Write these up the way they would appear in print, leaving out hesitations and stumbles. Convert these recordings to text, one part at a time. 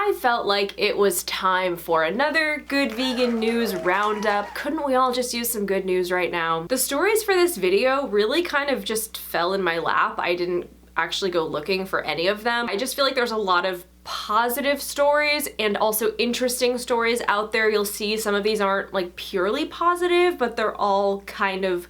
I felt like it was time for another good vegan news roundup. Couldn't we all just use some good news right now? The stories for this video really kind of just fell in my lap. I didn't actually go looking for any of them. I just feel like there's a lot of positive stories and also interesting stories out there. You'll see some of these aren't like purely positive, but they're all kind of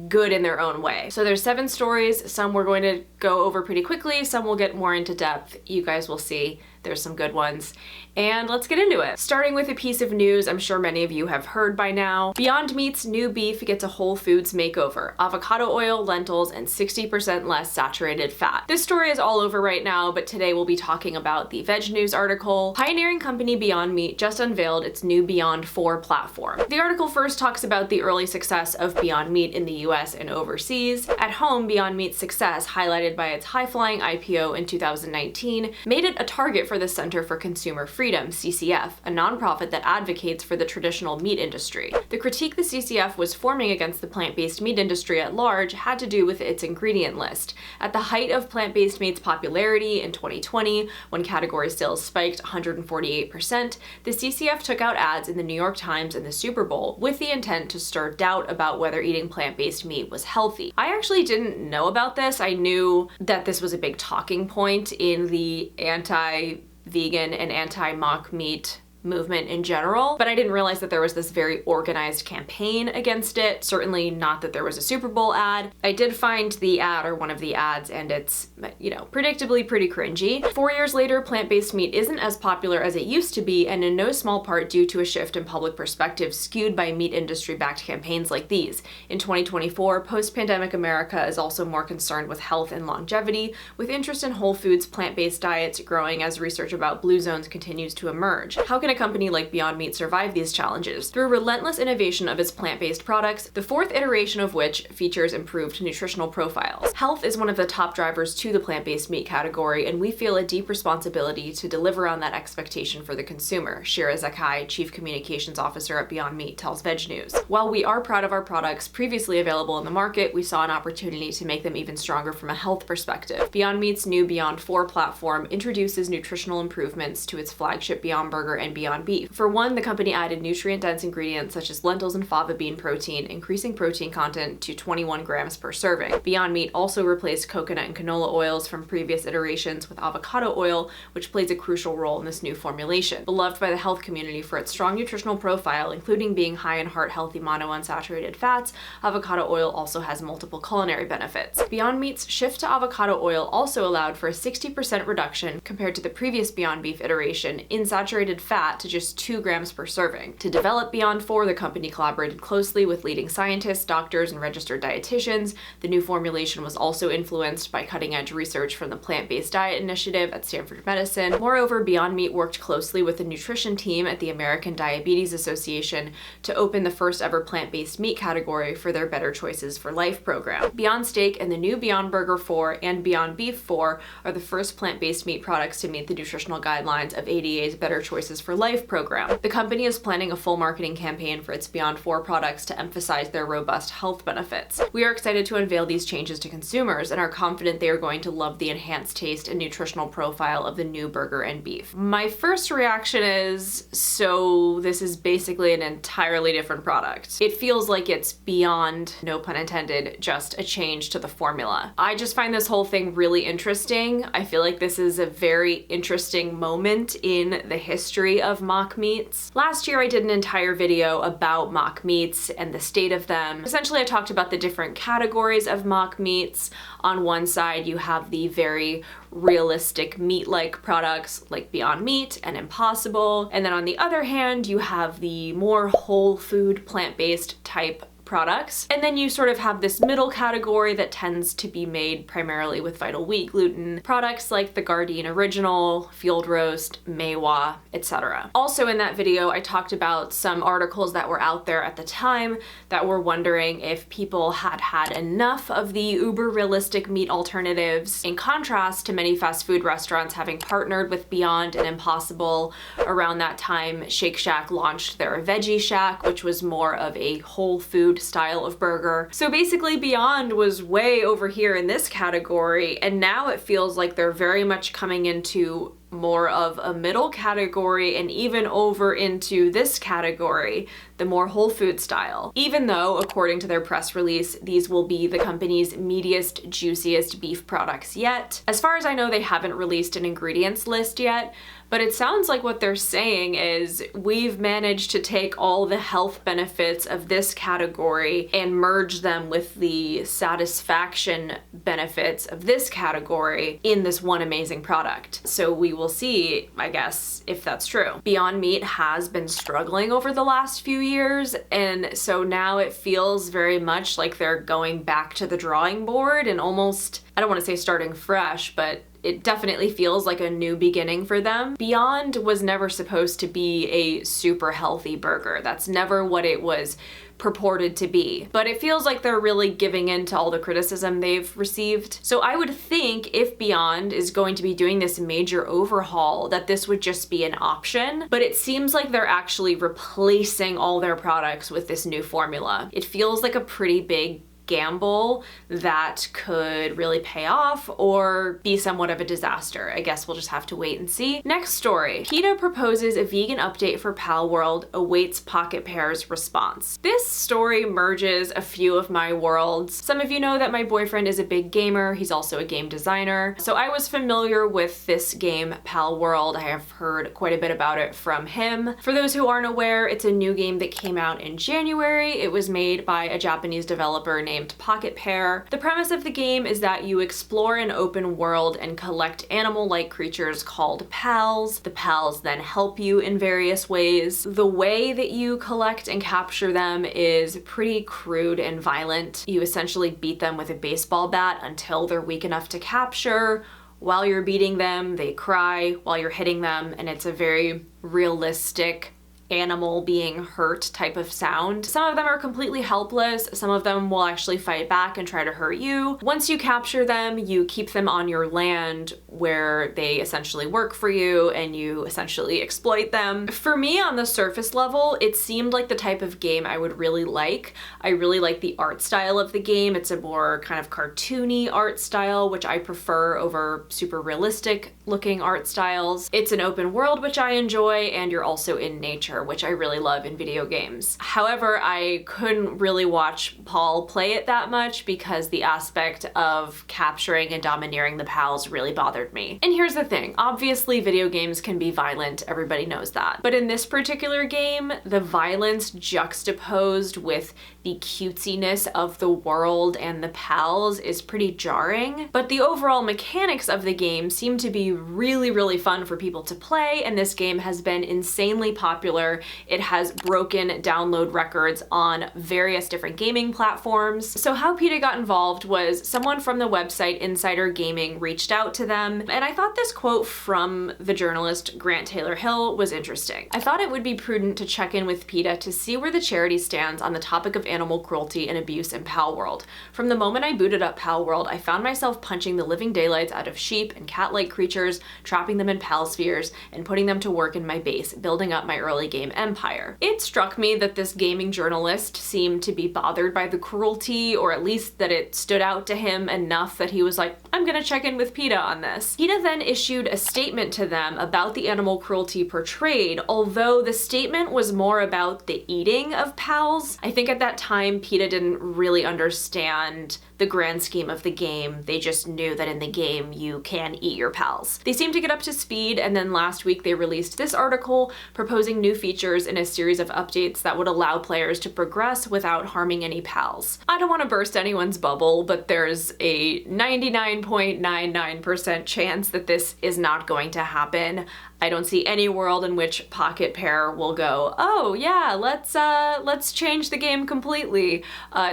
good in their own way. So there's 7 stories. Some we're going to go over pretty quickly. Some will get more into depth. You guys will see. There's some good ones. And let's get into it. Starting with a piece of news I'm sure many of you have heard by now. Beyond Meat's new beef gets a Whole Foods makeover. Avocado oil, lentils, and 60% less saturated fat. This story is all over right now, but today we'll be talking about the Veg News article. Pioneering company Beyond Meat just unveiled its new Beyond 4 platform. The article first talks about the early success of Beyond Meat in the US and overseas. At home, Beyond Meat's success, highlighted by its high-flying IPO in 2019, made it a target for the Center for Consumer Freedom, CCF, a nonprofit that advocates for the traditional meat industry. The critique the CCF was forming against the plant-based meat industry at large had to do with its ingredient list. At the height of plant-based meat's popularity in 2020, when category sales spiked 148%, the CCF took out ads in the New York Times and the Super Bowl with the intent to stir doubt about whether eating plant-based meat was healthy. I actually didn't know about this. I knew that this was a big talking point in the anti-vegan and anti-mock meat movement in general, but I didn't realize that there was this very organized campaign against it. Certainly not that there was a Super Bowl ad. I did find the ad, or one of the ads, and it's, you know, predictably pretty cringy. 4 years later, plant-based meat isn't as popular as it used to be, and in no small part due to a shift in public perspective skewed by meat industry-backed campaigns like these. In 2024, post-pandemic America is also more concerned with health and longevity, with interest in whole foods plant-based diets growing as research about blue zones continues to emerge. How can a company like Beyond Meat survive these challenges? Through relentless innovation of its plant-based products, the 4th iteration of which features improved nutritional profiles. Health is one of the top drivers to the plant-based meat category, and we feel a deep responsibility to deliver on that expectation for the consumer, Shira Zakai, Chief Communications Officer at Beyond Meat, tells Veg News. While we are proud of our products previously available in the market, we saw an opportunity to make them even stronger from a health perspective. Beyond Meat's new Beyond 4 platform introduces nutritional improvements to its flagship Beyond Burger and Beyond Beef. For one, the company added nutrient-dense ingredients such as lentils and fava bean protein, increasing protein content to 21 grams per serving. Beyond Meat also replaced coconut and canola oils from previous iterations with avocado oil, which plays a crucial role in this new formulation. Beloved by the health community for its strong nutritional profile, including being high in heart-healthy monounsaturated fats, avocado oil also has multiple culinary benefits. Beyond Meat's shift to avocado oil also allowed for a 60% reduction compared to the previous Beyond Beef iteration in saturated fat to just 2 grams per serving. To develop Beyond 4, the company collaborated closely with leading scientists, doctors, and registered dietitians. The new formulation was also influenced by cutting-edge research from the Plant-Based Diet Initiative at Stanford Medicine. Moreover, Beyond Meat worked closely with the nutrition team at the American Diabetes Association to open the first ever plant-based meat category for their Better Choices for Life program. Beyond Steak and the new Beyond Burger 4 and Beyond Beef 4 are the first plant-based meat products to meet the nutritional guidelines of ADA's Better Choices for Life program. The company is planning a full marketing campaign for its Beyond 4 products to emphasize their robust health benefits. We are excited to unveil these changes to consumers and are confident they are going to love the enhanced taste and nutritional profile of the new burger and beef. My first reaction is, so this is basically an entirely different product. It feels like it's beyond, no pun intended, just a change to the formula. I just find this whole thing really interesting. I feel like this is a very interesting moment in the history of mock meats. Last year I did an entire video about mock meats and the state of them. Essentially I talked about the different categories of mock meats. On one side you have the very realistic meat-like products like Beyond Meat and Impossible, and then on the other hand you have the more whole food plant-based type products. And then you sort of have this middle category that tends to be made primarily with Vital Wheat gluten products like the Gardein Original, Field Roast, Meiwa, etc. Also in that video, I talked about some articles that were out there at the time that were wondering if people had had enough of the uber realistic meat alternatives, in contrast to many fast food restaurants having partnered with Beyond and Impossible. Around that time, Shake Shack launched their Veggie Shack, which was more of a whole food style of burger. So basically Beyond was way over here in this category, and now it feels like they're very much coming into more of a middle category and even over into this category, the more whole food style. Even though, according to their press release, these will be the company's meatiest, juiciest beef products yet. As far as I know, they haven't released an ingredients list yet, but it sounds like what they're saying is we've managed to take all the health benefits of this category and merge them with the satisfaction benefits of this category in this one amazing product. So we will see, I guess, if that's true. Beyond Meat has been struggling over the last few years, and so now it feels very much like they're going back to the drawing board and almost, I don't want to say starting fresh, but it definitely feels like a new beginning for them. Beyond was never supposed to be a super healthy burger. That's never what it was purported to be. But it feels like they're really giving in to all the criticism they've received. So I would think if Beyond is going to be doing this major overhaul, that this would just be an option. But it seems like they're actually replacing all their products with this new formula. It feels like a pretty big gamble that could really pay off or be somewhat of a disaster. I guess we'll just have to wait and see. Next story. PETA proposes a vegan update for Palworld, awaits Pocketpair's response. This story merges a few of my worlds. Some of you know that my boyfriend is a big gamer. He's also a game designer. So I was familiar with this game, Palworld. I have heard quite a bit about it from him. For those who aren't aware, it's a new game that came out in January. It was made by a Japanese developer named Pocketpair. The premise of the game is that you explore an open world and collect animal-like creatures called pals. The pals then help you in various ways. The way that you collect and capture them is pretty crude and violent. You essentially beat them with a baseball bat until they're weak enough to capture. While you're beating them, they cry while you're hitting them, and it's a very realistic animal being hurt type of sound. Some of them are completely helpless. Some of them will actually fight back and try to hurt you. Once you capture them, you keep them on your land where they essentially work for you and you essentially exploit them. For me, on the surface level, it seemed like the type of game I would really like. I really like the art style of the game. It's a more kind of cartoony art style, which I prefer over super realistic looking art styles. It's an open world, which I enjoy, and you're also in nature, which I really love in video games. However, I couldn't really watch Paul play it that much because the aspect of capturing and domineering the pals really bothered me. And here's the thing, obviously video games can be violent, everybody knows that. But in this particular game, the violence juxtaposed with the cutesiness of the world and the pals is pretty jarring. But the overall mechanics of the game seem to be really, really fun for people to play, and this game has been insanely popular. It has broken download records on various different gaming platforms. So how PETA got involved was someone from the website Insider Gaming reached out to them, and I thought this quote from the journalist Grant Taylor Hill was interesting. I thought it would be prudent to check in with PETA to see where the charity stands on the topic of animal cruelty and abuse in Palworld. From the moment I booted up Palworld, I found myself punching the living daylights out of sheep and cat-like creatures, trapping them in pal spheres, and putting them to work in my base, building up my early game empire. It struck me that this gaming journalist seemed to be bothered by the cruelty, or at least that it stood out to him enough that he was like, I'm gonna check in with PETA on this. PETA then issued a statement to them about the animal cruelty portrayed, although the statement was more about the eating of pals. I think at that time PETA didn't really understand the grand scheme of the game. They just knew that in the game you can eat your pals. They seemed to get up to speed, and then last week they released this article proposing new features in a series of updates that would allow players to progress without harming any pals. I don't want to burst anyone's bubble, but there's a 99.99% chance that this is not going to happen. I don't see any world in which Pocketpair will go, oh yeah, let's change the game completely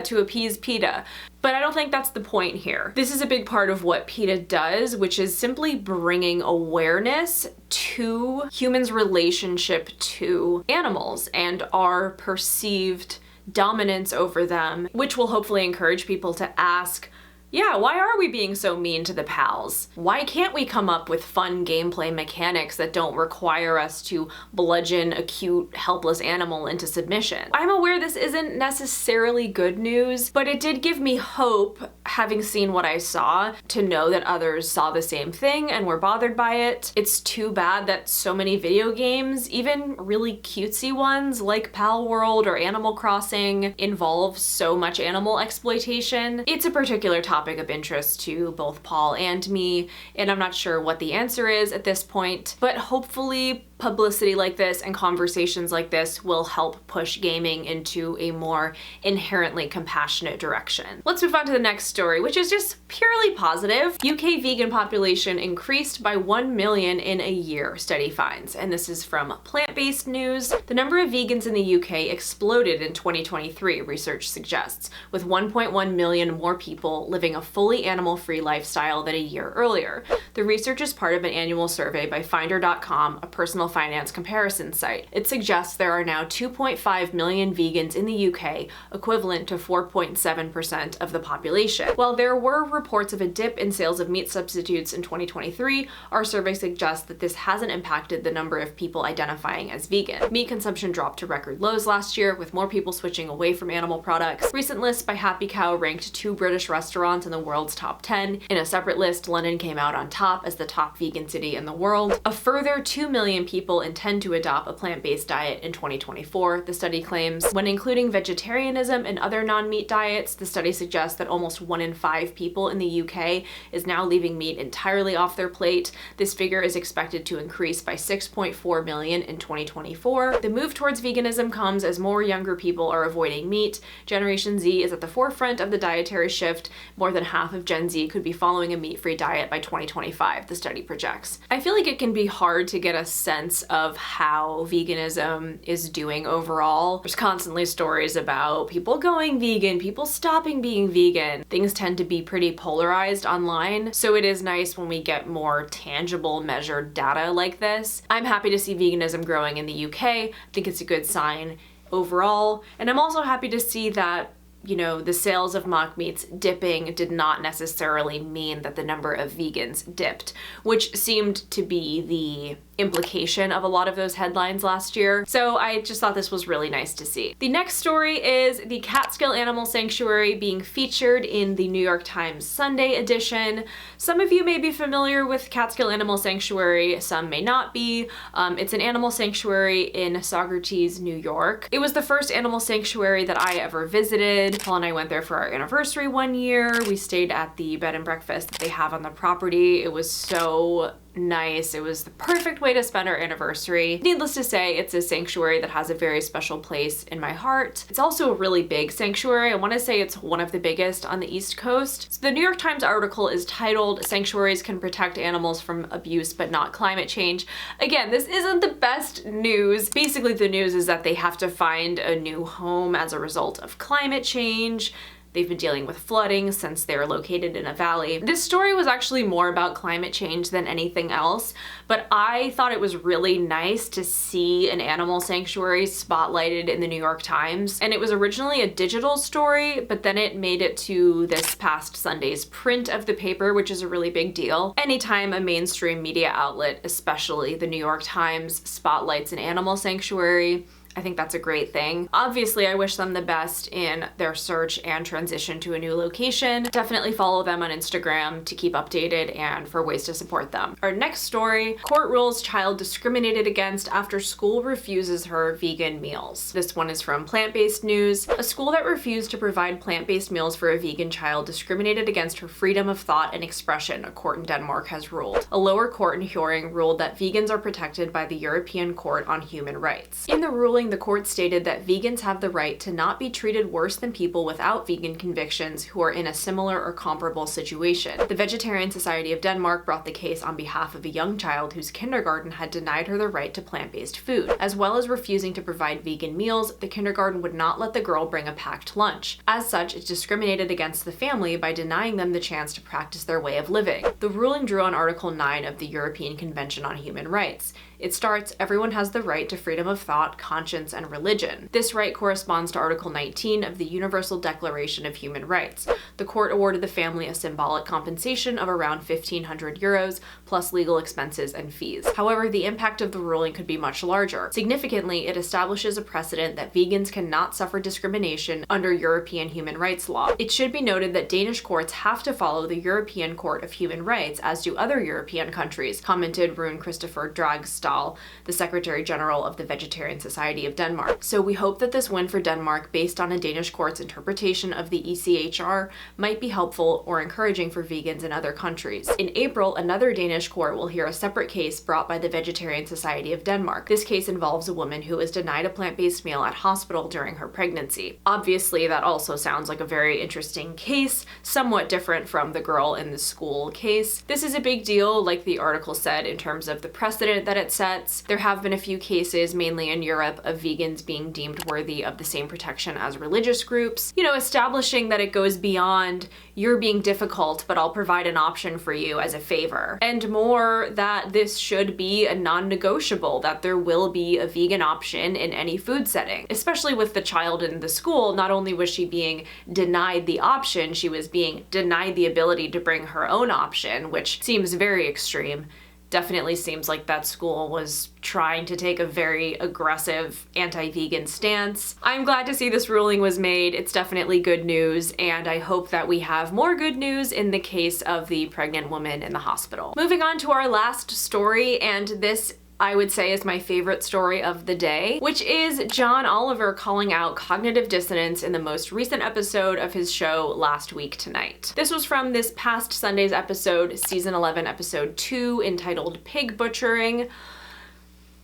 to appease PETA. But I don't think that's the point here. This is a big part of what PETA does, which is simply bringing awareness to humans' relationship to animals and our perceived dominance over them, which will hopefully encourage people to ask Yeah, why are we being so mean to the pals? Why can't we come up with fun gameplay mechanics that don't require us to bludgeon a cute, helpless animal into submission? I'm aware this isn't necessarily good news, but it did give me hope, having seen what I saw, to know that others saw the same thing and were bothered by it. It's too bad that so many video games, even really cutesy ones like Palworld or Animal Crossing, involve so much animal exploitation. It's a particular topic of interest to both Paul and me, and I'm not sure what the answer is at this point, but hopefully publicity like this and conversations like this will help push gaming into a more inherently compassionate direction. Let's move on to the next story, which is just purely positive. UK vegan population increased by 1 million in a year, study finds, and this is from Plant-Based News. The number of vegans in the UK exploded in 2023, research suggests, with 1.1 million more people living a fully animal-free lifestyle than a year earlier. The research is part of an annual survey by Finder.com, a personal finance comparison site. It suggests there are now 2.5 million vegans in the UK, equivalent to 4.7% of the population. While there were reports of a dip in sales of meat substitutes in 2023, our survey suggests that this hasn't impacted the number of people identifying as vegan. Meat consumption dropped to record lows last year, with more people switching away from animal products. Recent lists by Happy Cow ranked 2 British restaurants in the world's top 10. In a separate list, London came out on top as the top vegan city in the world. A further 2 million people intend to adopt a plant-based diet in 2024, the study claims. When including vegetarianism and other non-meat diets, the study suggests that almost 1 in 5 people in the UK is now leaving meat entirely off their plate. This figure is expected to increase by 6.4 million in 2024. The move towards veganism comes as more younger people are avoiding meat. Generation Z is at the forefront of the dietary shift. More than half of Gen Z could be following a meat-free diet by 2025, the study projects. I feel like it can be hard to get a sense of how veganism is doing overall. There's constantly stories about people going vegan, people stopping being vegan. Things tend to be pretty polarized online, so it is nice when we get more tangible, measured data like this. I'm happy to see veganism growing in the UK. I think it's a good sign overall, and I'm also happy to see that, you know, the sales of mock meats dipping did not necessarily mean that the number of vegans dipped, which seemed to be the implication of a lot of those headlines last year. So I just thought this was really nice to see. The next story is the Catskill Animal Sanctuary being featured in the New York Times Sunday edition. Some of you may be familiar with Catskill Animal Sanctuary, some may not be. It's an animal sanctuary in Saugerties, New York. It was the first animal sanctuary that I ever visited. Paul and I went there for our anniversary one year. We stayed at the bed and breakfast that they have on the property. It was so nice. It was the perfect way to spend our anniversary. Needless to say, it's a sanctuary that has a very special place in my heart. It's also a really big sanctuary. I want to say it's one of the biggest on the East Coast. So the New York Times article is titled, "Sanctuaries Can Protect Animals from Abuse but Not Climate Change." Again, this isn't the best news. Basically, the news is that they have to find a new home as a result of climate change. They've been dealing with flooding since they're located in a valley. This story was actually more about climate change than anything else, but I thought it was really nice to see an animal sanctuary spotlighted in the New York Times. And it was originally a digital story, but then it made it to this past Sunday's print of the paper, which is a really big deal. Anytime a mainstream media outlet, especially the New York Times, spotlights an animal sanctuary, I think that's a great thing. Obviously, I wish them the best in their search and transition to a new location. Definitely follow them on Instagram to keep updated and for ways to support them. Our next story, court rules child discriminated against after school refuses her vegan meals. This one is from Plant-Based News. A school that refused to provide plant-based meals for a vegan child discriminated against her freedom of thought and expression, a court in Denmark has ruled. A lower court in Hjørring ruled that vegans are protected by the European Court on Human Rights. In the ruling, the court stated that vegans have the right to not be treated worse than people without vegan convictions who are in a similar or comparable situation. The Vegetarian Society of Denmark brought the case on behalf of a young child whose kindergarten had denied her the right to plant-based food. As well as refusing to provide vegan meals, the kindergarten would not let the girl bring a packed lunch. As such, it discriminated against the family by denying them the chance to practice their way of living. The ruling drew on Article 9 of the European Convention on Human Rights. It starts, "Everyone has the right to freedom of thought, conscience, and religion. This right corresponds to Article 19 of the Universal Declaration of Human Rights. The court awarded the family a symbolic compensation of around 1,500 euros, plus legal expenses and fees. However, the impact of the ruling could be much larger. Significantly, it establishes a precedent that vegans cannot suffer discrimination under European human rights law. It should be noted that Danish courts have to follow the European Court of Human Rights, as do other European countries," commented Rune Christopher Dragstall, the Secretary General of the Vegetarian Society of Denmark. So we hope that this win for Denmark, based on a Danish court's interpretation of the ECHR, might be helpful or encouraging for vegans in other countries. In April, another Danish court will hear a separate case brought by the Vegetarian Society of Denmark. This case involves a woman who was denied a plant-based meal at hospital during her pregnancy. Obviously, that also sounds like a very interesting case, somewhat different from the girl in the school case. This is a big deal, like the article said, in terms of the precedent that it sets. There have been a few cases, mainly in Europe, of vegans being deemed worthy of the same protection as religious groups. You know, establishing that it goes beyond, "You're being difficult, but I'll provide an option for you as a favor." And more, that this should be a non-negotiable, that there will be a vegan option in any food setting. Especially with the child in the school, not only was she being denied the option, she was being denied the ability to bring her own option, which seems very extreme. Definitely seems like that school was trying to take a very aggressive anti-vegan stance. I'm glad to see this ruling was made. It's definitely good news, and I hope that we have more good news in the case of the pregnant woman in the hospital. Moving on to our last story, and this I would say is my favorite story of the day, which is John Oliver calling out cognitive dissonance in the most recent episode of his show Last Week Tonight. This was from this past Sunday's episode, season 11, episode 2, entitled Pig Butchering.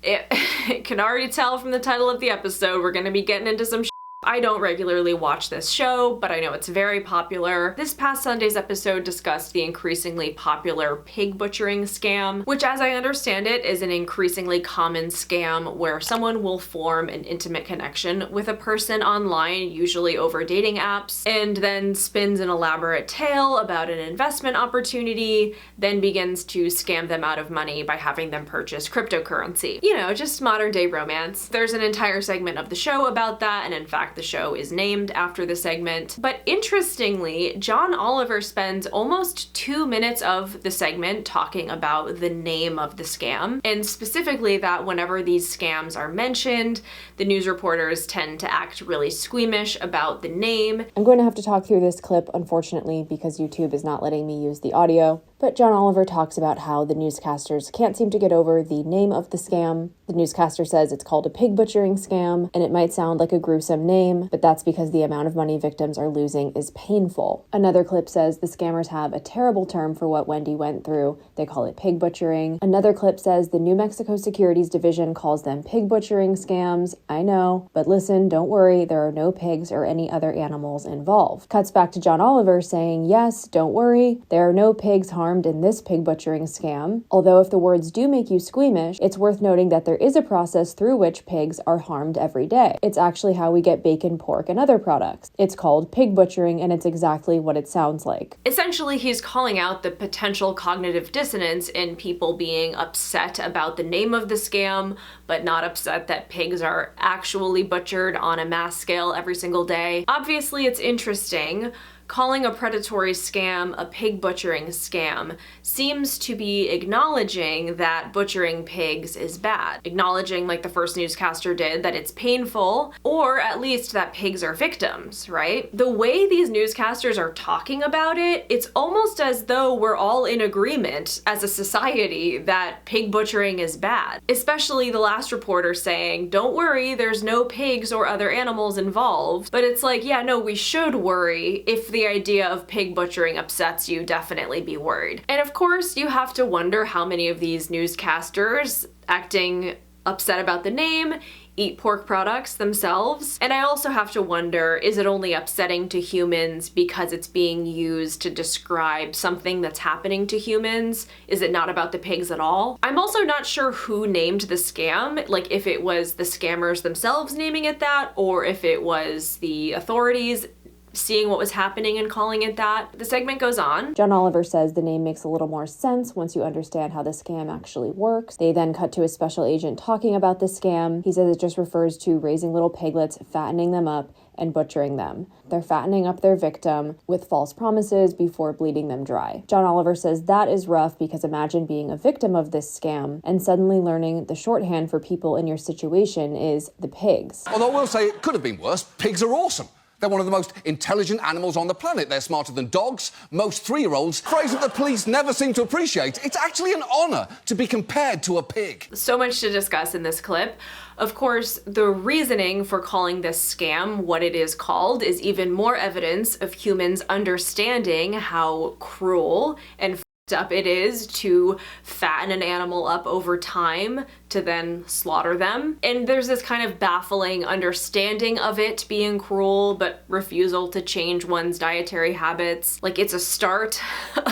It can already tell from the title of the episode, we're gonna be getting into some I don't regularly watch this show, but I know it's very popular. This past Sunday's episode discussed the increasingly popular pig butchering scam, which, as I understand it, is an increasingly common scam where someone will form an intimate connection with a person online, usually over dating apps, and then spins an elaborate tale about an investment opportunity, then begins to scam them out of money by having them purchase cryptocurrency. You know, just modern day romance. There's an entire segment of the show about that, and in fact, the show is named after the segment. But interestingly, John Oliver spends almost 2 minutes of the segment talking about the name of the scam, and specifically that whenever these scams are mentioned, the news reporters tend to act really squeamish about the name. I'm going to have to talk through this clip, unfortunately, because YouTube is not letting me use the audio. But John Oliver talks about how the newscasters can't seem to get over the name of the scam. The newscaster says it's called a pig butchering scam, and it might sound like a gruesome name, but that's because the amount of money victims are losing is painful. Another clip says the scammers have a terrible term for what Wendy went through. They call it pig butchering. Another clip says the New Mexico Securities Division calls them pig butchering scams. I know, but listen, don't worry, there are no pigs or any other animals involved. Cuts back to John Oliver saying, yes, don't worry, there are no pigs harmed in this pig butchering scam. Although if the words do make you squeamish, it's worth noting that there is a process through which pigs are harmed every day. It's actually how we get bacon, pork, and other products. It's called pig butchering, and it's exactly what it sounds like. Essentially, he's calling out the potential cognitive dissonance in people being upset about the name of the scam, but not upset that pigs are actually butchered on a mass scale every single day. Obviously, it's interesting. Calling a predatory scam a pig butchering scam seems to be acknowledging that butchering pigs is bad. Acknowledging, like the first newscaster did, that it's painful, or at least that pigs are victims, right? The way these newscasters are talking about it, it's almost as though we're all in agreement as a society that pig butchering is bad. Especially the last reporter saying, don't worry, there's no pigs or other animals involved. But it's like, yeah, no, we should worry. If the idea of pig butchering upsets you, definitely be worried. And of course, you have to wonder how many of these newscasters acting upset about the name eat pork products themselves. And I also have to wonder, is it only upsetting to humans because it's being used to describe something that's happening to humans? Is it not about the pigs at all? I'm also not sure who named the scam, like if it was the scammers themselves naming it that, or if it was the authorities seeing what was happening and calling it that. The segment goes on. John Oliver says the name makes a little more sense once you understand how the scam actually works. They then cut to a special agent talking about the scam. He says it just refers to raising little piglets, fattening them up, and butchering them. They're fattening up their victim with false promises before bleeding them dry. John Oliver says that is rough because imagine being a victim of this scam and suddenly learning the shorthand for people in your situation is the pigs. Although I will say it could have been worse. Pigs are awesome. They're one of the most intelligent animals on the planet. They're smarter than dogs, most 3-year-olds. Phrase that the police never seem to appreciate. It's actually an honour to be compared to a pig. So much to discuss in this clip. Of course, the reasoning for calling this scam what it is called is even more evidence of humans understanding how cruel and f***ed up it is to fatten an animal up over time to then slaughter them. And there's this kind of baffling understanding of it being cruel, but refusal to change one's dietary habits. Like, it's a start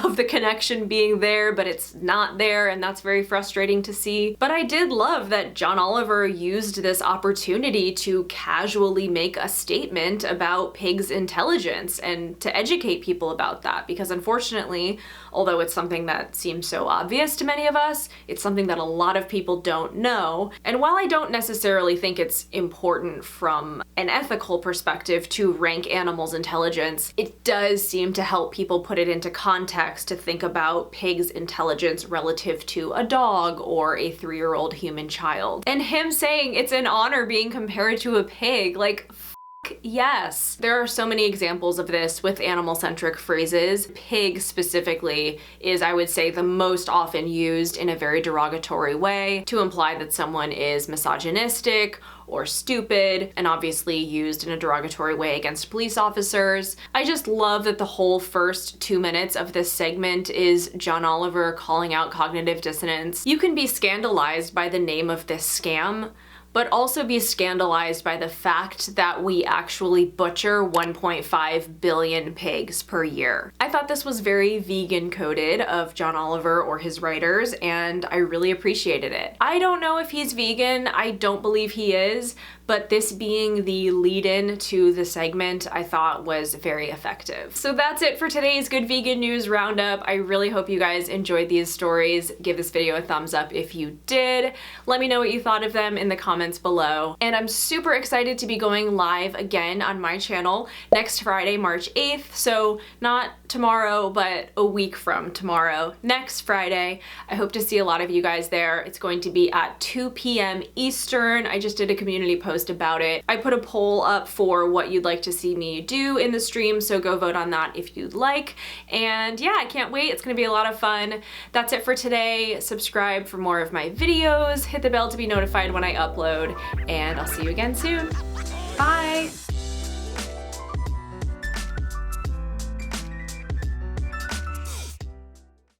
of the connection being there, but it's not there, and that's very frustrating to see. But I did love that John Oliver used this opportunity to casually make a statement about pigs' intelligence and to educate people about that, because unfortunately, although it's something that seems so obvious to many of us, it's something that a lot of people don't know. And while I don't necessarily think it's important from an ethical perspective to rank animals' intelligence, it does seem to help people put it into context to think about pigs' intelligence relative to a dog or a 3-year-old human child. And him saying it's an honor being compared to a pig, like, yes. There are so many examples of this with animal-centric phrases. Pig specifically is, I would say, the most often used in a very derogatory way to imply that someone is misogynistic or stupid, and obviously used in a derogatory way against police officers. I just love that the whole first 2 minutes of this segment is John Oliver calling out cognitive dissonance. You can be scandalized by the name of this scam, but also be scandalized by the fact that we actually butcher 1.5 billion pigs per year. I thought this was very vegan coded of John Oliver or his writers, and I really appreciated it. I don't know if he's vegan, I don't believe he is, but this being the lead-in to the segment I thought was very effective. So that's it for today's Good Vegan News Roundup. I really hope you guys enjoyed these stories. Give this video a thumbs up if you did. Let me know what you thought of them in the comments below. And I'm super excited to be going live again on my channel next Friday, March 8th. So not tomorrow, but a week from tomorrow, next Friday. I hope to see a lot of you guys there. It's going to be at 2 p.m. Eastern. I just did a community post about it. I put a poll up for what you'd like to see me do in the stream, so go vote on that if you'd like. And yeah, I can't wait. It's gonna be a lot of fun. That's it for today. Subscribe for more of my videos, hit the bell to be notified when I upload, and I'll see you again soon. Bye!